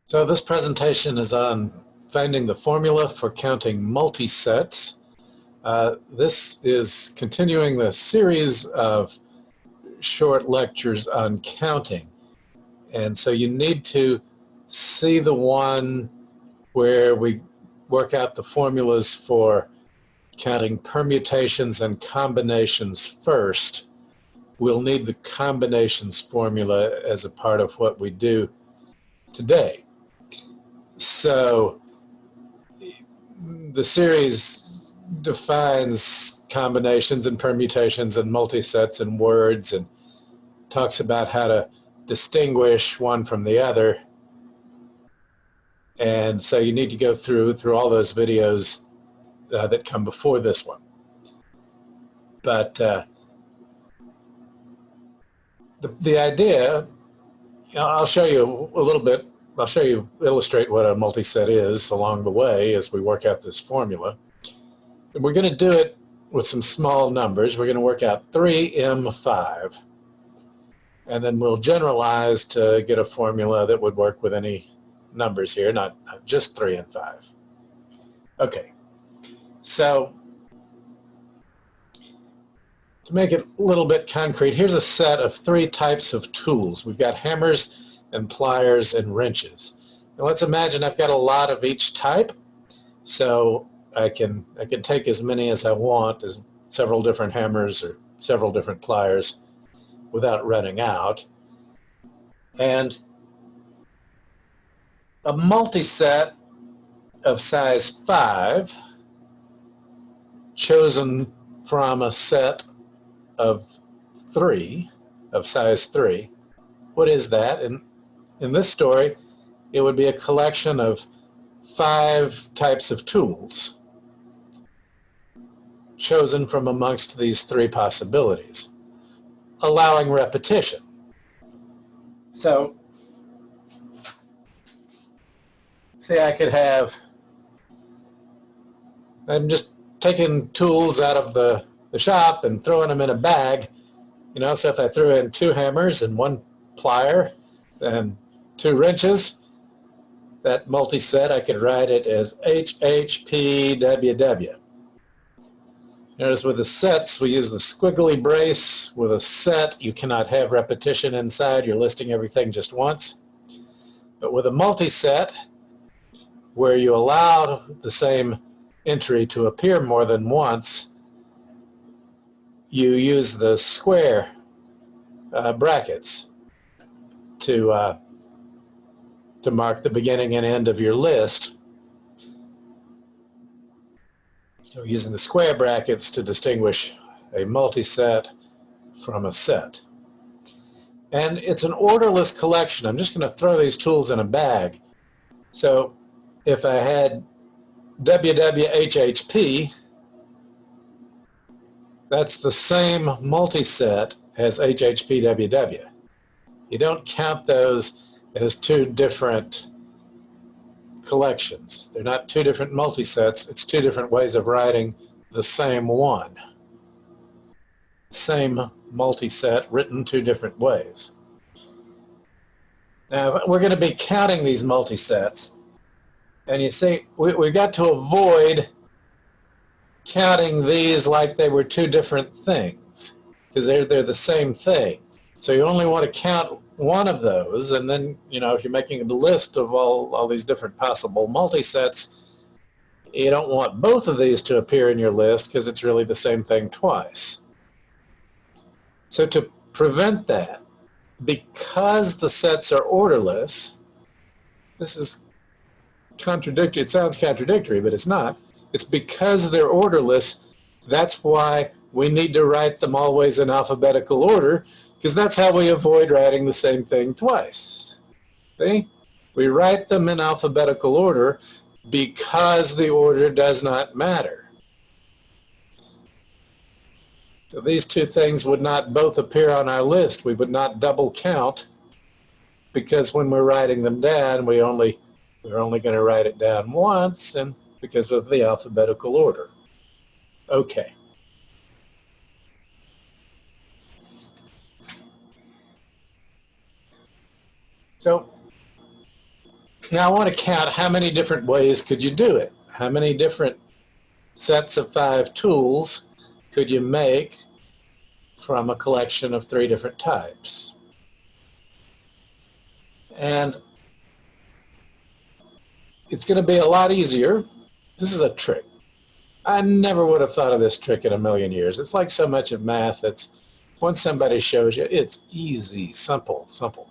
So this presentation is on finding the formula for counting multisets. This is continuing the series of short lectures on counting. And so you need to see the one where we work out the formulas for counting permutations and combinations first. We'll need the combinations formula as a part of what we do today. So the series defines combinations and permutations and multisets and words and talks about how to distinguish one from the other. And so you need to go through all those videos that come before this one. But the idea, I'll show you a little bit. I'll illustrate what a multiset is along the way as we work out this formula. And we're going to do it with some small numbers. We're going to work out 3M5. And then we'll generalize to get a formula that would work with any numbers here, not just 3 and 5. Okay, so to make it a little bit concrete, here's a set of 3 types of tools. We've got hammers and pliers and wrenches. Now let's imagine I've got a lot of each type, so I can take as many as I want, as several different hammers or several different pliers without running out. And a multiset of size 5 chosen from a set of 3 of size 3. What is that? In this story, it would be a collection of 5 types of tools chosen from amongst these 3 possibilities, allowing repetition. So, say I could have, I'm just taking tools out of the shop and throwing them in a bag. So if I threw in 2 hammers and 1 plier and 2 wrenches, that multiset, I could write it as HHPWW. Notice with the sets, we use the squiggly brace. With a set, you cannot have repetition inside. You're listing everything just once. But with a multiset, where you allow the same entry to appear more than once, you use the square brackets to mark the beginning and end of your list. So using the square brackets to distinguish a multiset from a set. And it's an orderless collection. I'm just going to throw these tools in a bag. So if I had WWHHP, that's the same multiset as HHPWW. You don't count those as 2 different collections. They're not 2 different multisets. It's 2 different ways of writing the same one. Same multiset written 2 different ways. Now we're going to be counting these multisets, and you see we got to avoid counting these like they were 2 different things, because they're the same thing. So you only want to count one of those, and then, if you're making a list of all these different possible multisets, you don't want both of these to appear in your list because it's really the same thing twice. So to prevent that, because the sets are orderless, this is contradictory. It sounds contradictory, but it's not. It's because they're orderless. That's why we need to write them always in alphabetical order, because that's how we avoid writing the same thing twice. See? We write them in alphabetical order because the order does not matter. So these 2 things would not both appear on our list. We would not double count, because when we're writing them down, we're only going to write it down once, and because of the alphabetical order. Okay. So Now I want to count how many different ways could you do it. How many different sets of 5 tools could you make from a collection of 3 different types? And it's going to be a lot easier. This is a trick. I never would have thought of this trick in a million years. It's like so much of math that's, once somebody shows you, it's easy, simple, simple.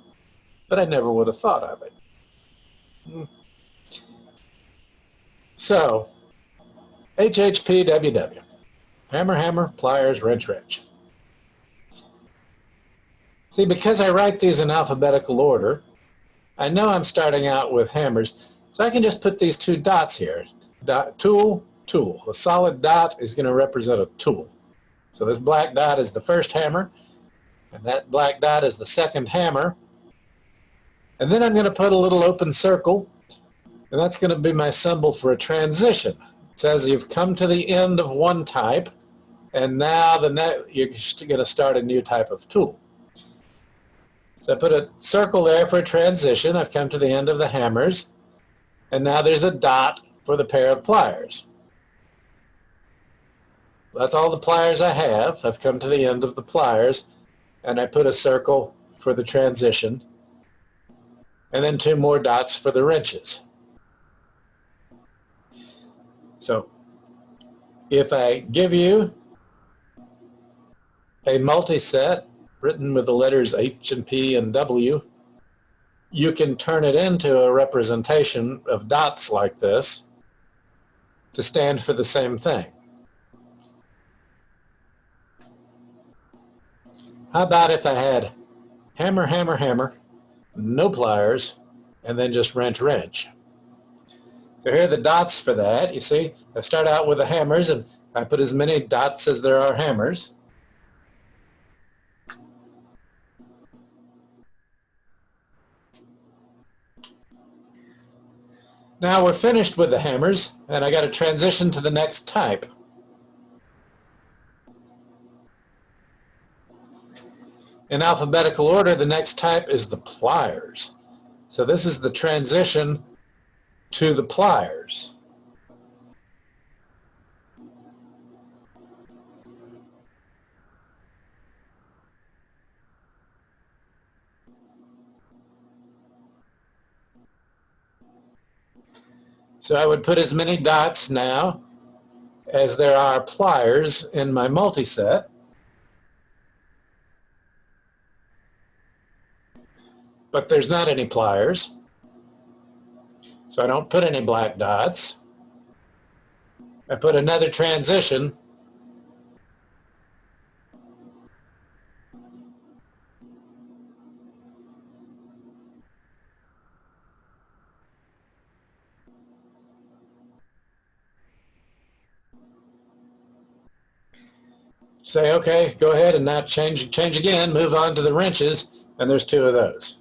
But I never would have thought of it. So, HHPWW. Hammer, hammer, pliers, wrench, wrench. See, because I write these in alphabetical order, I know I'm starting out with hammers, so I can just put these 2 dots here. Dot, tool, tool. A solid dot is going to represent a tool. So this black dot is the first hammer, and that black dot is the second hammer. And then I'm going to put a little open circle, and that's going to be my symbol for a transition. It says you've come to the end of one type, and now you're going to start a new type of tool. So I put a circle there for a transition. I've come to the end of the hammers, and now there's a dot for the pair of pliers. That's all the pliers I have. I've come to the end of the pliers, and I put a circle for the transition, and then 2 more dots for the wrenches. So if I give you a multi-set written with the letters H and P and W, you can turn it into a representation of dots like this to stand for the same thing. How about if I had hammer, hammer, hammer, no pliers, and then just wrench, wrench? So here are the dots for that. You see, I start out with the hammers, and I put as many dots as there are hammers. Now we're finished with the hammers, and I got to transition to the next type. In alphabetical order, the next type is the pliers. So this is the transition to the pliers. So I would put as many dots now as there are pliers in my multi-set. But there's not any pliers, so I don't put any black dots. I put another transition, say, okay, go ahead and now change again, move on to the wrenches, and there's 2 of those.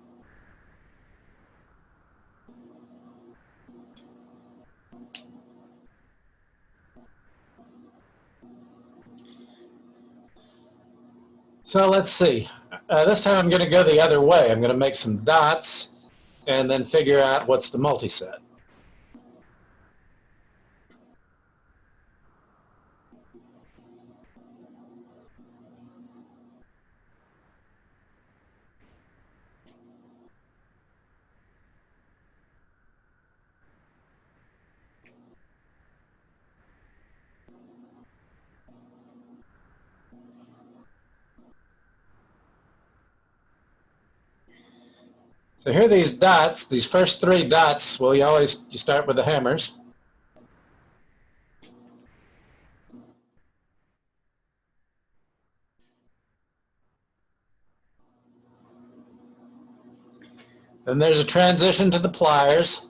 So let's see. This time I'm going to go the other way. I'm going to make some dots and then figure out what's the multi-set. So here are these dots, these first 3 dots. Well, you start with the hammers. Then there's a transition to the pliers,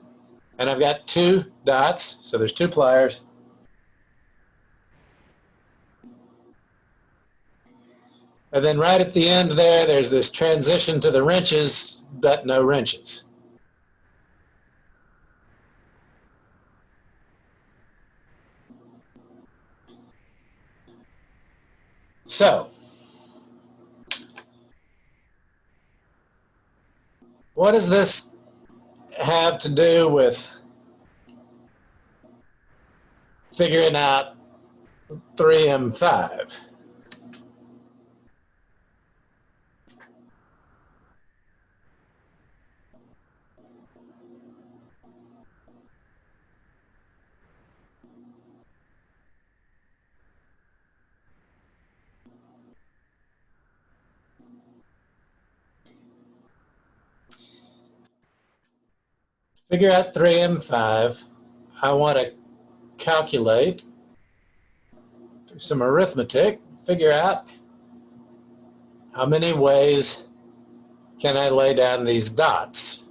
and I've got 2 dots, so there's 2 pliers. And then right at the end there's this transition to the wrenches, but no wrenches. So, what does this have to do with figuring out 3M5. Figure out 3M5. I want to calculate, do some arithmetic, figure out how many ways can I lay down these dots,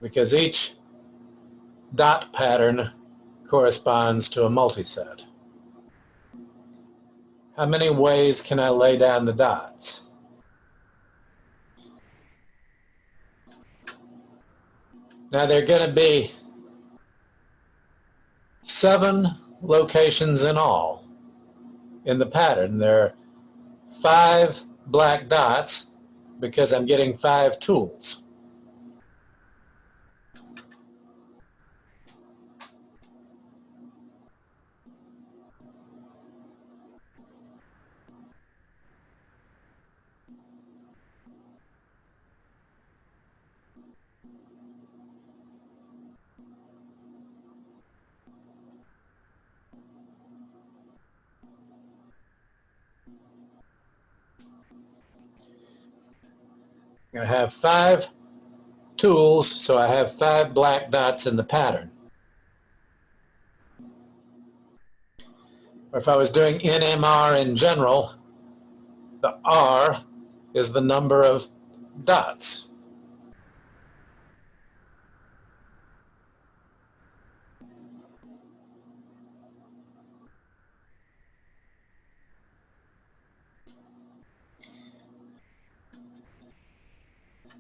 because each dot pattern corresponds to a multiset. How many ways can I lay down the dots? Now there are going to be 7 locations in all in the pattern. There are 5 black dots because I'm getting 5 tools. I'm going to have 5 tools, so I have 5 black dots in the pattern. Or if I was doing NMR in general, the R is the number of dots.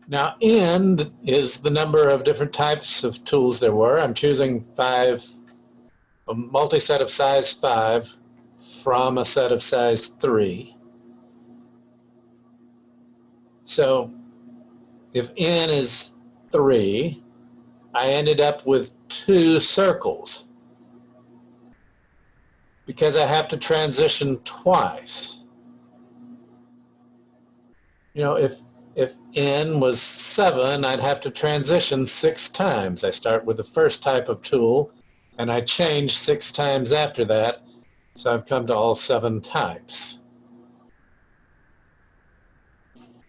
Now N is the number of different types of tools there were. I'm choosing 5, a multi-set of size 5 from a set of size 3. So if N is 3, I ended up with 2 circles because I have to transition twice. You know, if N was 7, I'd have to transition 6 times. I start with the first type of tool, and I change 6 times after that, so I've come to all 7 types.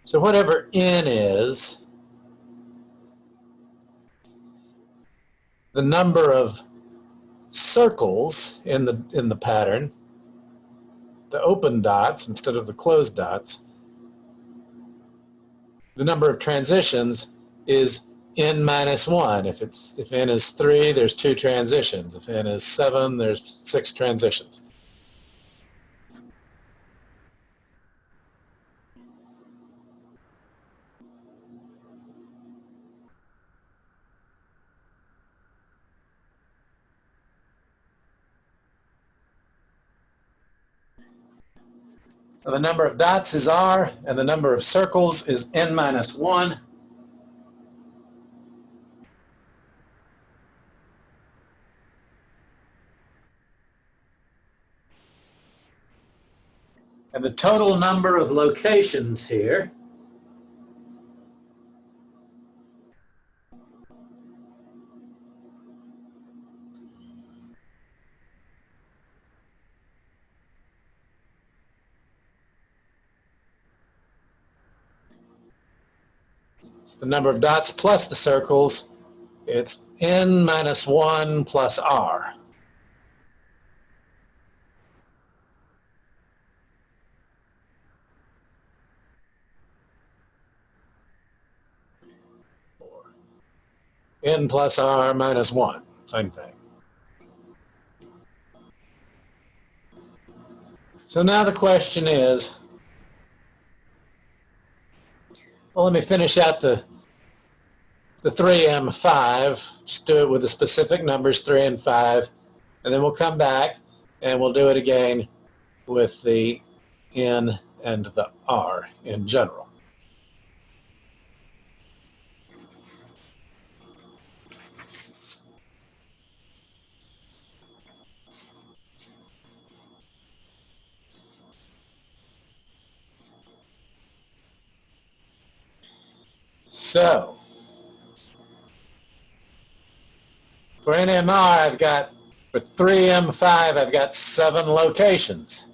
So whatever N is, the number of circles in the pattern, the open dots instead of the closed dots, the number of transitions is N minus 1. If N is 3, there's 2 transitions. If N is 7, there's 6 transitions. So the number of dots is R, and the number of circles is N minus 1. And the total number of locations here is the number of dots plus the circles. It's N minus 1 plus R. N plus R minus 1, same thing. So now the question is, well, let me finish out the 3M5, just do it with the specific numbers 3 and 5, and then we'll come back and we'll do it again with the N and the R in general. So, for NMR, for 3M5, I've got 7 locations.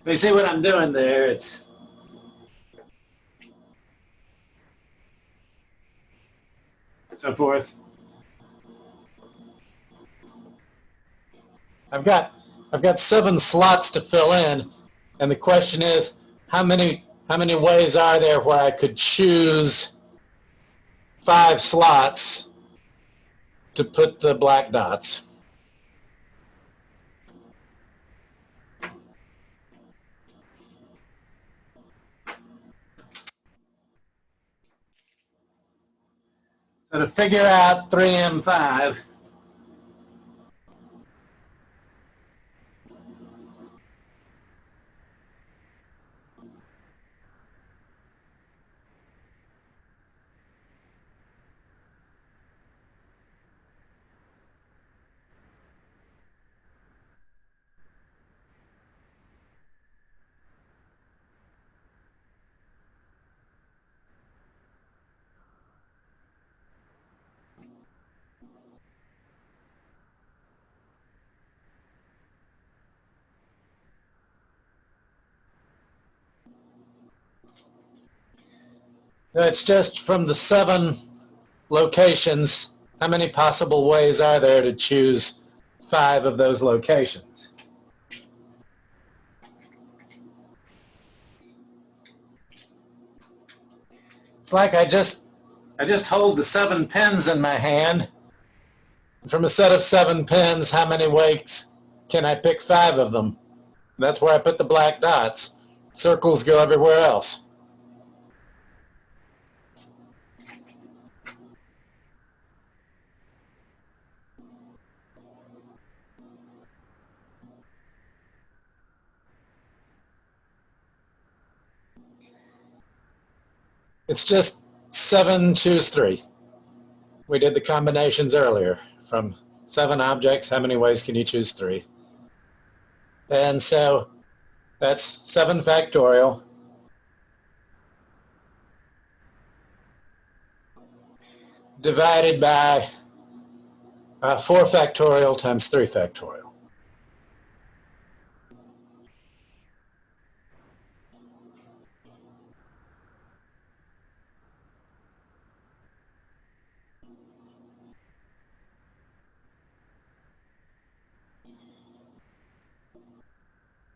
You see what I'm doing there? It's so forth. I've got 7 slots to fill in, and the question is, how many ways are there where I could choose 5 slots to put the black dots? So to figure out 3M5, it's just from the 7 locations, how many possible ways are there to choose 5 of those locations? It's like I just hold the 7 pins in my hand. From a set of 7 pins, how many ways can I pick 5 of them? That's where I put the black dots. Circles go everywhere else. It's just 7, choose 3. We did the combinations earlier. From 7 objects, how many ways can you choose 3? And so that's 7 factorial divided by 4 factorial times 3 factorial.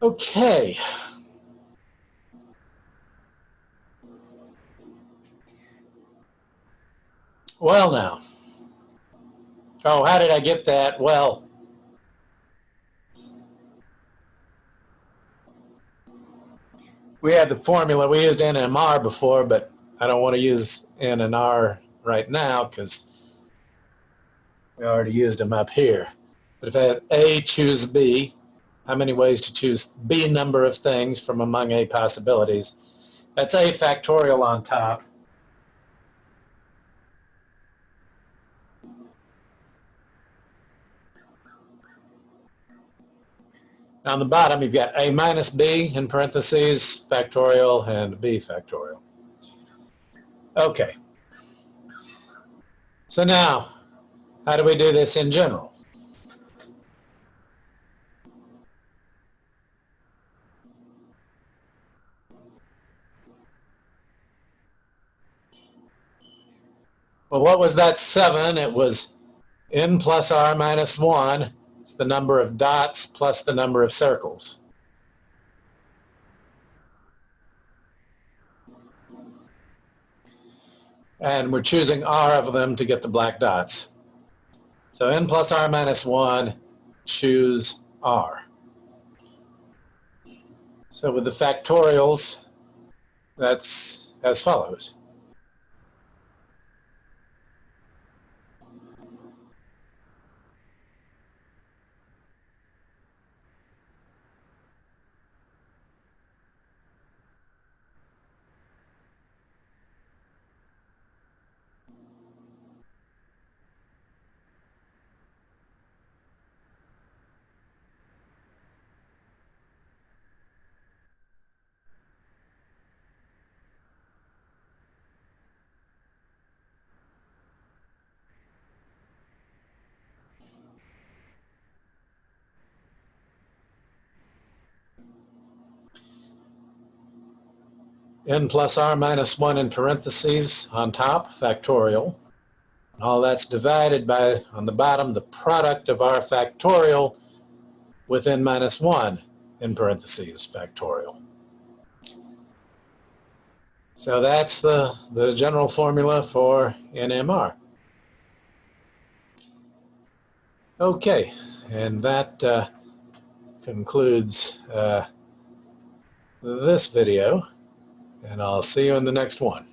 Okay. Well now. Oh, how did I get that? Well, we had the formula. We used N and R before, but I don't want to use N and R right now because we already used them up here. But if I had A choose B, how many ways to choose B number of things from among A possibilities? That's A factorial on top. On the bottom, you've got A minus B in parentheses, factorial, and B factorial. Okay. So now, how do we do this in general? Well, what was that 7? It was N plus R minus 1. It's the number of dots plus the number of circles. and we're choosing R of them to get the black dots. So n plus R minus 1, choose R. So with the factorials, that's as follows. N plus R minus 1 in parentheses on top, factorial. All that's divided by, on the bottom, the product of R factorial with n minus 1 in parentheses, factorial. So that's the general formula for NMR. Okay, and that concludes this video, and I'll see you in the next one.